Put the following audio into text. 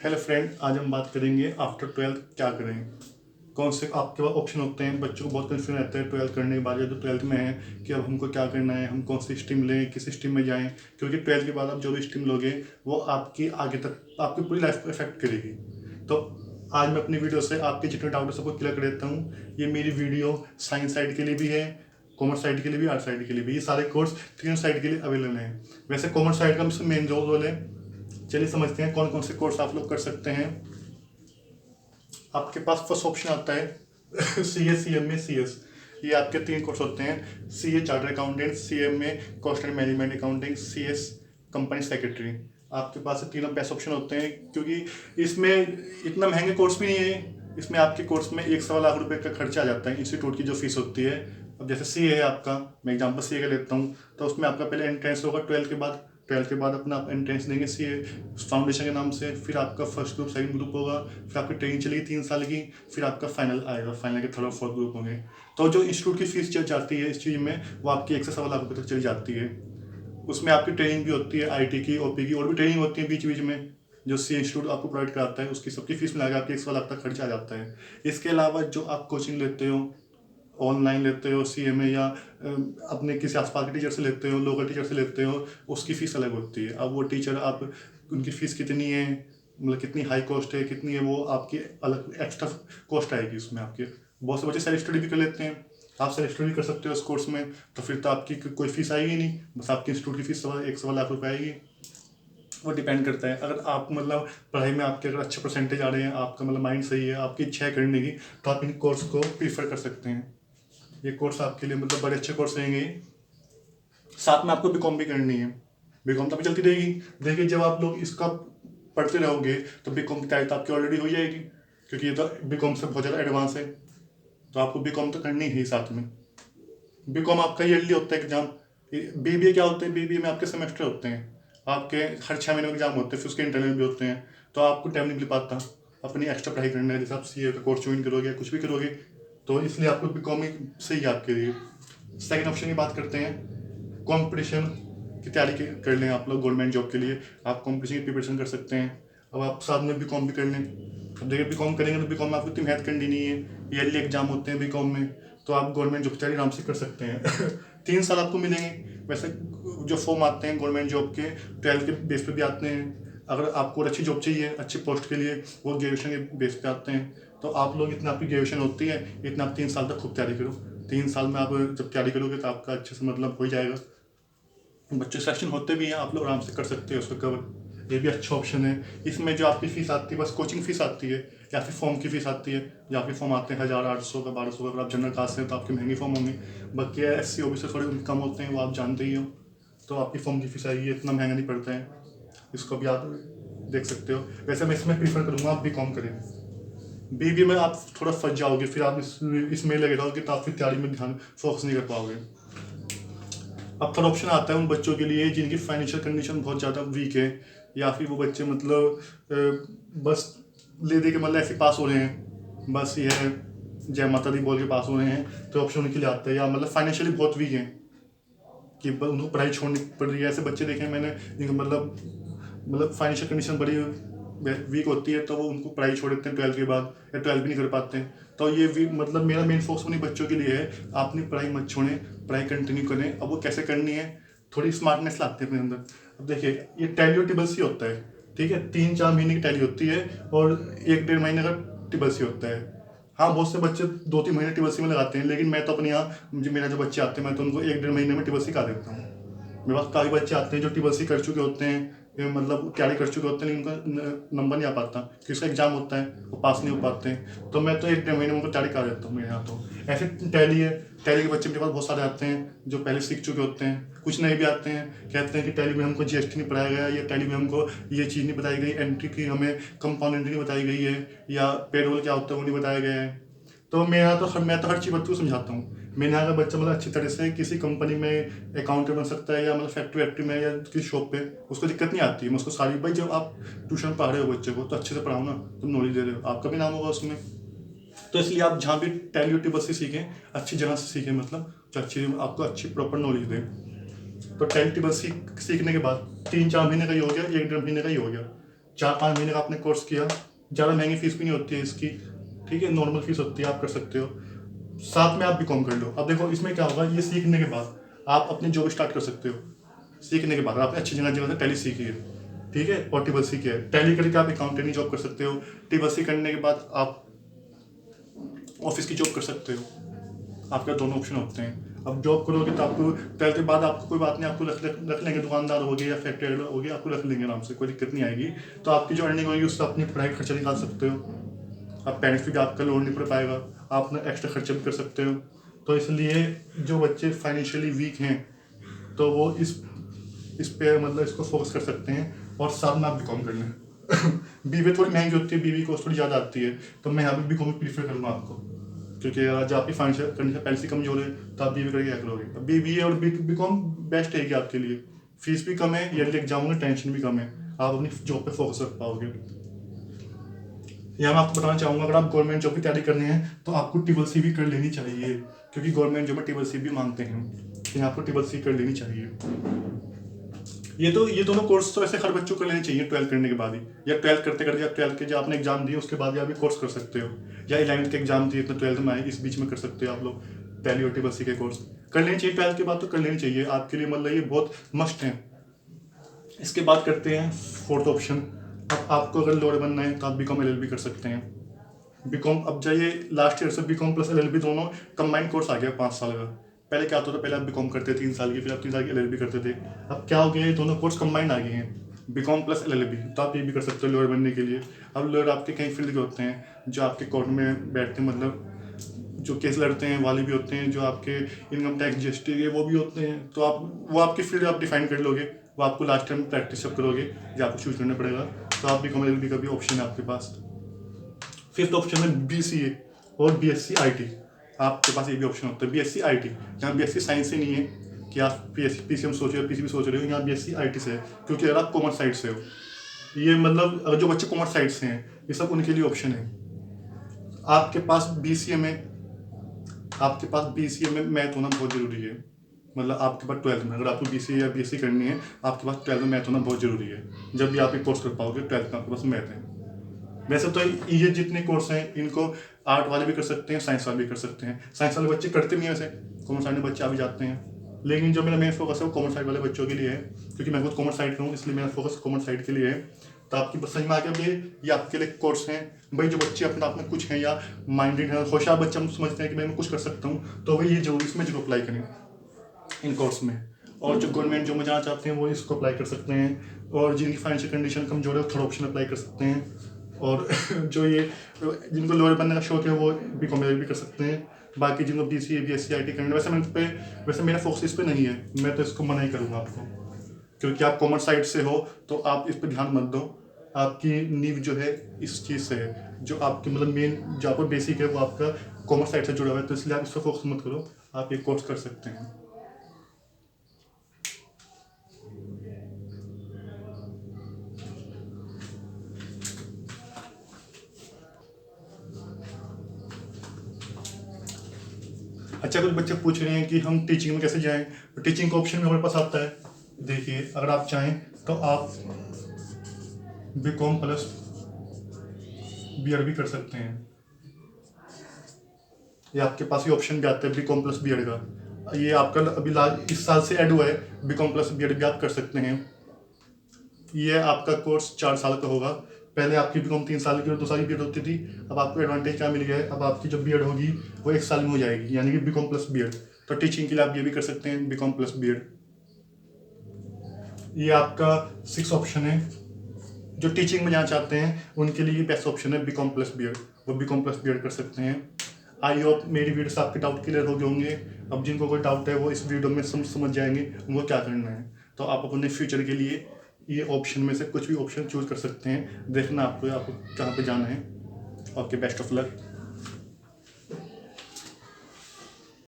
Hello friend, आज हम बात करेंगे आफ्टर ट्वेल्थ क्या करें। कौन से आपके पास ऑप्शन होते हैं। बच्चों को बहुत कन्फ्यूजन रहता है ट्वेल्थ करने के बाद या जो ट्वेल्थ में है कि अब हमको क्या करना है, हम कौन सी स्ट्रीम लें, किस स्ट्रीम में जाएं। क्योंकि ट्वेल्थ के बाद आप जो भी स्ट्रीम लोगे वो आपकी आगे तक आपकी पूरी लाइफ को इफेक्ट करेगी। तो आज मैं अपनी वीडियो से आपके जितने डाउट है सबको क्लियर कर देता हूँ। ये मेरी वीडियो साइंस साइड के लिए भी है, कॉमर्स साइड के लिए भी, आर्ट साइड के लिए भी। ये सारे कोर्स तीनों साइड के लिए अवेलेबल हैं। वैसे कॉमर्स साइड का मेन रोल है। चलिए समझते हैं कौन कौन से कोर्स आप लोग कर सकते हैं। आपके पास फर्स्ट ऑप्शन आता है C S, C M A, C S. ये आपके तीन कोर्स होते हैं। C A charter accountant, C M A cost and management accounting, C S company secretary. आपके पास ये तीनों बेस्ट ऑप्शन होते हैं क्योंकि इसमें इतना महंगे कोर्स भी नहीं है। इसमें आपके कोर्स में 1 सवा लाख रुपए का खर्चा आ जाता है, इंस्टीट्यूट की जो फीस होती है। अब जैसे सी ए है आपका, मैं एग्जाम्पल सी ए का लेता हूँ, तो उसमें आपका पहले एंट्रेंस होगा ट्वेल्थ के बाद अपना आप एंट्रेंस देंगे सी ए फाउंडेशन के नाम से। फिर आपका फर्स्ट ग्रुप, सेकंड ग्रुप होगा, फिर आपकी ट्रेनिंग चलेगी 3 साल की, फिर आपका फाइनल आएगा, फाइनल के थर्ड और फोर्थ ग्रुप होंगे। तो जो इंस्टीट्यूट की फीस चल जाती है इस चीज़ में, वो आपकी 1 से 1.25 लाख रुपये तक चली जाती है। उसमें आपकी ट्रेनिंग भी होती है, आई टी की, ओ पी की, और भी ट्रेनिंग होती है बीच बीच में जो सी इंस्टीट्यूट आपको प्रोवाइड कराता है। उसकी सबकी फीस मिलाकर आपकी 1 सवा लाख तक खर्चा आ जाता है। इसके अलावा जो आप कोचिंग लेते हो, ऑनलाइन लेते हो सी एम ए, या अपने किसी आसपास के टीचर से लेते हो, लोकल टीचर से लेते हो, उसकी फ़ीस अलग होती है। अब वो टीचर आप उनकी फ़ीस कितनी है, मतलब कितनी हाई कॉस्ट है, कितनी है, वो आपकी अलग एक्स्ट्रा कॉस्ट आएगी उसमें आपके। बहुत से बच्चे सेल्फ स्टडी भी कर लेते हैं। आप सेल्फ स्टडी कर सकते हो इस कोर्स में, तो फिर तो आपकी कोई फीस आएगी नहीं, बस आपकी इंस्टीट्यूट की फीस 1 सवा लाख रुपये आएगी। वो डिपेंड करता है। अगर आप मतलब पढ़ाई में आपके अगर अच्छे परसेंटेज आ रहे हैं, आपका मतलब माइंड सही है, आपकी इच्छा है करने की, तो आप इन कोर्स को प्रीफर कर सकते हैं। ये कोर्स आपके लिए मतलब बड़े अच्छे कोर्स रहेंगे। साथ में आपको बीकॉम भी करनी है। बीकॉम तो अभी चलती रहेगी। देखिए, जब आप लोग इसका पढ़ते रहोगे तो बीकॉम की तैयारी तो आपकी ऑलरेडी हो जाएगी, क्योंकि ये तो बीकॉम से बहुत ज़्यादा एडवांस है। तो आपको बीकॉम तो करनी ही साथ में। बीकॉम आपका ईयरली होता है एग्जाम। बीबीए क्या होते हैं, बीबीए में आपके सेमेस्टर होते हैं। आपके हर 6 महीने में एग्जाम होते हैं, फिर उसके इंटरनल भी होते हैं। तो आपको टाइम नहीं मिल पाता अपनी एक्स्ट्रा पढ़ाई करने का। जैसे आप सी ए का कोर्स ज्वाइन करोगे, कुछ भी करोगे, तो इसलिए आपको बीकॉम ही सही है आपके लिए। सेकेंड ऑप्शन की बात करते हैं, कंपटीशन की तैयारी कर लें आप लोग गवर्नमेंट जॉब के लिए। आप कंपटीशन की प्रिपरेशन कर सकते हैं। अब आप साथ में बीकॉम भी कर लें। अब देखिए, बीकॉम करेंगे तो बीकॉम में आपको इतनी मेहनत करनी नहीं है। ईयरली एग्जाम होते हैं बीकॉम में, तो आप गवर्नमेंट जॉब की तैयारी आराम से कर सकते हैं 3 साल आपको मिलेंगे। वैसे जो फॉर्म आते हैं गवर्नमेंट जॉब के, ट्वेल्थ के बेस पे भी आते हैं। अगर आपको और अच्छी जॉब चाहिए अच्छी पोस्ट के लिए, वो ग्रेजुएशन के बेस पे आते हैं। तो आप लोग इतना, आपकी ग्रेजुएशन होती है इतना, आप 3 साल तक खूब तैयारी करो। 3 साल में आप जब तैयारी करोगे तो आपका अच्छे से मतलब हो जाएगा। बच्चे सेक्शन होते भी हैं, आप लोग आराम से कर सकते हो उसको कवर। ये भी अच्छा ऑप्शन है। इसमें जो आपकी फ़ीस आती है बस कोचिंग फ़ीस आती है, या फिर फॉर्म की फ़ीस आती है। जो आपके फॉर्म आते हैं 1,800 का, 1,200 का। अगर आप जनरल कास्ट हैं तो आपके महंगे फॉर्म होंगे। बाकी एस सी ओ बी से थोड़े कम होते हैं, वो आप जानते ही हो। तो आपकी फॉर्म की फ़ीस आएगी, इतना महंगा नहीं पड़ता है। इसको भी आप देख सकते हो। वैसे मैं इसमें प्रीफर करूँगा आप बी कॉम करें। बीबी में आप थोड़ा फंस जाओगे, फिर आप इसमें लगे रहोगे तो आप फिर तैयारी में ध्यान फोकस नहीं कर पाओगे। अब थर्ड ऑप्शन आता है उन बच्चों के लिए जिनकी फाइनेंशियल कंडीशन बहुत ज़्यादा वीक है, या फिर वो बच्चे मतलब बस ले दे के मतलब ऐसे पास हो रहे हैं, बस ये है जय माता दी बोल के पास हो रहे हैं। तो ऑप्शन उनके लिए आता है, या मतलब फाइनेंशियली बहुत वीक हैं कि उनको पढ़ाई छोड़नी पड़ रही है। ऐसे बच्चे देखे हैं मैंने जिनका मतलब फाइनेंशियल कंडीशन बड़ी वीक होती है, तो वो उनको पढ़ाई छोड़ देते हैं ट्वेल्थ के बाद, या ट्वेल्थ भी नहीं कर पाते हैं। तो ये मतलब मेरा मेन फोकस उन्हीं बच्चों के लिए है। आप अपनी पढ़ाई मत छोड़ें, पढ़ाई कंटिन्यू करें। अब वो कैसे करनी है, थोड़ी स्मार्टनेस लाते हैं अपने अंदर। अब देखिए, ये टैली और टिबल सी होता है, ठीक है। 3-4 महीने की टैली होती है और 1-1.5 महीने का टिबल सी होता है। हाँ, बहुत से बच्चे 2-3 महीने टिबल सी में लगाते हैं, लेकिन मैं तो अपने यहाँ मुझे मेरा जो बच्चे आते हैं मैं तो उनको 1-1.5 महीने में टिबल सी करा देता हूँ। मेरे पास काफ़ी बच्चे आते हैं जो टी सी कर चुके होते हैं, मतलब तैयारी कर चुके होते हैं, लेकिन उनका नंबर नहीं आ पाता क्योंकि उसका एग्जाम होता है, वो पास नहीं हो पाते हैं। तो मैं तो 1-1.5 महीने में उनको तैयारी करा देता हूँ मेरे यहाँ। तो ऐसे टैली है। टैली के बच्चे मेरे पास बहुत सारे आते हैं जो पहले सीख चुके होते हैं, कुछ नए भी आते हैं, कहते हैं कि टैली में हमको जीएसटी नहीं पढ़ाया गया, या टैली में हमको ये चीज़ नहीं बताई गई, एंट्री की हमें कंपाउंड एंट्री नहीं बताई गई है, या पेरोल क्या होता है वो नहीं बताया गया है। तो मैं तो हर चीज़ बच्चों को समझाता हूँ। मेरे यहाँ का बच्चा मतलब अच्छी तरह से किसी कंपनी में अकाउंटेंट बन सकता है, या मतलब फैक्ट्री में, या किसी शॉप पे, उसको दिक्कत नहीं आती है। मैं उसको सारी, भाई जब आप ट्यूशन पढ़ा रहे हो बच्चे को तो अच्छे से पढ़ाओ ना, तुम नॉलेज दे रहे हो, आपका भी नाम होगा उसमें। तो इसलिए आप जहाँ भी टैली बस से सीखें, अच्छी जगह से सीखें, मतलब जो अच्छी आपको अच्छी प्रॉपर नॉलेज दें। तो टैली बस सीखने के बाद 3-4 महीने का ही हो गया, 1-1.5 महीने का ही हो गया। 4-5 महीने का आपने कोर्स किया, ज़्यादा महंगी फीस भी नहीं होती है इसकी, ठीक है, नॉर्मल फीस होती है, आप कर सकते हो। साथ में आप बीकॉम कर लो। अब देखो इसमें क्या होगा, ये सीखने के बाद आप अपनी जॉब स्टार्ट कर सकते हो। सीखने के बाद आपने अच्छी जगह जगह से टैली सीखी है, ठीक है, और ट्रिपल सी किया है, टैली करके आप अकाउंटेंट की जॉब कर सकते हो। ट्रिपल सी करने के बाद आप ऑफिस की जॉब कर सकते हो। आपके दोनों ऑप्शन होते हैं। अब जॉब करोगे तो आपको 12th के बाद आपको कोई बात नहीं, आपको रख लेंगे, दुकानदार हो गए या फैक्ट्री हो गए, आपको रख लेंगे आराम से, कोई दिक्कत नहीं आएगी। तो आपकी जो अर्निंग होगी उससे अपनी पढ़ाई खर्चा निकाल सकते हो। अब पेरेंट्स भी आपका लोन नहीं पड़ पाएगा, आप अपना एक्स्ट्रा खर्चा भी कर सकते हो। तो इसलिए जो बच्चे फाइनेंशियली वीक हैं तो वो इस पे मतलब इसको फोकस कर सकते हैं, और साथ में आप बीकॉम कर लें। बीबीए थोड़ी महंगी होती है, बीबीए कॉस्ट थोड़ी ज़्यादा आती है, तो मैं यहाँ पे बीकॉम प्रीफर करूँगा आपको, क्योंकि आज आपकी फाइनेंशियल कंडीशन पहले से कमजोर है तो आप बीबीए करके क्या करोगे। अब बीबीए और बीकॉम बेस्ट है कि आपके लिए फीस भी कम है, ईयरली एग्जाम में टेंशन भी कम है, आप अपनी जॉब पे फोकस रख पाओगे। यहाँ मैं आपको बताना चाहूँगा, अगर आप गवर्नमेंट जॉब की तैयारी करनी है तो आपको ट्रिपल सी भी कर लेनी चाहिए, क्योंकि गवर्नमेंट जॉब में ट्रिपल सी भी मांगते हैं, तो यहाँ आपको ट्रिपल सी कर लेनी चाहिए। ये दोनों कोर्स तो ऐसे हर बच्चों को लेने चाहिए 12th करने के बाद ही, या 12th करते करते, या 12th के जो आपने एग्जाम दिए उसके बाद या भी कोर्स कर सकते हो, या 11th के एग्जाम दिए तो 12th में आए, इस बीच में कर सकते हो आप लोग टैली और ट्रिपल सी के कोर्स कर लेनी चाहिए। 12th के बाद तो कर लेनी चाहिए, आपके लिए मतलब ये बहुत मस्ट है। इसके बाद करते हैं फोर्थ ऑप्शन। अब आपको अगर लॉयर बनना है तो आप बीकॉम एलएलबी कर सकते हैं। बीकॉम अब जाइए लास्ट ईयर से बीकॉम प्लस एलएलबी दोनों कंबाइंड कोर्स आ गया 5 साल का। पहले क्या होता था, पहले आप बीकॉम करते 3 साल की, फिर आप 3 साल की एलएलबी करते थे। अब क्या हो गया, ये दोनों कोर्स कंबाइंड आ गए हैं, बीकॉम प्लस एलएलबी, तो आप ये भी कर सकते हो लॉयर बनने के लिए। अब लॉयर आपके कई फील्ड के होते हैं, जो आपके कोर्ट में बैठते हैं, मतलब जो केस लड़ते हैं वाले भी होते हैं, जो आपके इनकम टैक्स जीएसटी के वो भी होते हैं, तो आप वो आपकी फील्ड आप डिफाइन कर लोगे, वो आपको लास्ट टाइम प्रैक्टिस जब करोगे या आपको चूज करना पड़ेगा, तो आप बीकॉम एलएलबी का भी ऑप्शन है आपके पास। फिफ्थ ऑप्शन है बीसीए और बीएससी आईटी, आपके पास ये भी ऑप्शन होता है। बीएससी आईटी, यहाँ बीएससी साइंस से नहीं है कि आप पीसीएम सोच रहे हो, पीसीबी सोच रहे हो, यहाँ बीएससी आईटी से है, क्योंकि अगर आप कॉमर्स साइड से हो, ये मतलब अगर जो बच्चे कॉमर्स साइड से हैं ये सब उनके लिए ऑप्शन है। आपके पास बीसीए में आपके पास बीसीए में मैथ होना बहुत ज़रूरी है, मतलब आपके पास 12th में अगर आपको बीसीए या बीएससी करनी है, आपके पास 12th में मैथ होना बहुत ज़रूरी है। जब भी आप ये कोर्स कर पाओगे 12th में आपके पास मैथ है। वैसे तो ये जितने कोर्स हैं इनको आर्ट वाले भी कर सकते हैं, साइंस वाले भी कर सकते हैं। साइंस वाले बच्चे करते नहीं हैं वैसे, कॉमर्स साइड में बच्चे आ भी जाते हैं, लेकिन जो मेरा मेन फोकस है वो कॉमर्स साइड वाले बच्चों के लिए है, क्योंकि मैं खुद कॉमर्स साइड का हूँ, इसलिए मेरा फोकस कॉमर्स साइड के लिए है। तो आपकी बस समझ में आ गया भाई, ये आपके लिए कोर्स हैं भाई। जो बच्चे अपने आप में कुछ हैं या माइंडेड है, होशियार बच्चे हम समझते हैं कि मैं कुछ कर सकता हूँ, तो भाई ये जरूर इसमें जरूर अप्लाई करें इन कोर्स में। और जो गवर्नमेंट जो में जाना चाहते हैं वो इसको अप्लाई कर सकते हैं, और जिनकी फाइनेंशियल कंडीशन कमजोर है वो थर्ड ऑप्शन अप्लाई कर सकते हैं। और जो ये जिनको लॉयर बनने का शौक है वो बीकॉम भी कर सकते हैं। बाकी जिनको बीसीए बीएससी आईटी करना, वैसे मेरा फोकस इस पर नहीं है, मैं तो इसको मना ही करूँगा आपको, क्योंकि आप कॉमर्स साइड से हो तो आप इस पर ध्यान मत दो। आपकी नींव जो है इस चीज़ से है, जो आपकी मतलब मेन जो आपका बेसिक है वो आपका कॉमर्स साइड से जुड़ा हुआ है, तो इसलिए आप इस पर फोकस मत करो, आप ये कोर्स कर सकते हैं। अच्छा, कुछ बच्चे पूछ रहे हैं कि हम टीचिंग में कैसे जाएं, तो टीचिंग का ऑप्शन भी हमारे पास आता है। देखिए अगर आप चाहें तो आप बीकॉम प्लस बीएड भी कर सकते हैं, ये आपके पास ये ऑप्शन भी आता है बीकॉम प्लस बीएड का। ये आपका अभी इस साल से ऐड हुआ है, बीकॉम प्लस बीएड भी आप कर सकते हैं। ये आपका कोर्स 4 साल का होगा। पहले आपकी बीकॉम 3 साल की और 2 साल की बीएड होती थी, अब आपको एडवांटेज क्या मिल गया है, अब आपकी जो बीएड होगी वो 1 साल में हो जाएगी, यानी कि बीकॉम प्लस बीएड। तो टीचिंग के लिए आप ये भी कर सकते हैं बीकॉम प्लस बीएड। ये आपका 6 ऑप्शन है। जो टीचिंग में जाना चाहते हैं उनके लिए बेस्ट ऑप्शन है बीकॉम प्लस बीएड, वो बीकॉम प्लस बीएड कर सकते हैं। आई होप मेरी वीडियो से आपके डाउट क्लियर हो गए होंगे। अब जिनको कोई डाउट है वो इस वीडियो में समझ जाएंगे उनको क्या करना है। तो आप अपने फ्यूचर के लिए ये ऑप्शन में से कुछ भी ऑप्शन चूज कर सकते हैं, देखना आपको कहाँ पे जाना है। Okay, best of luck.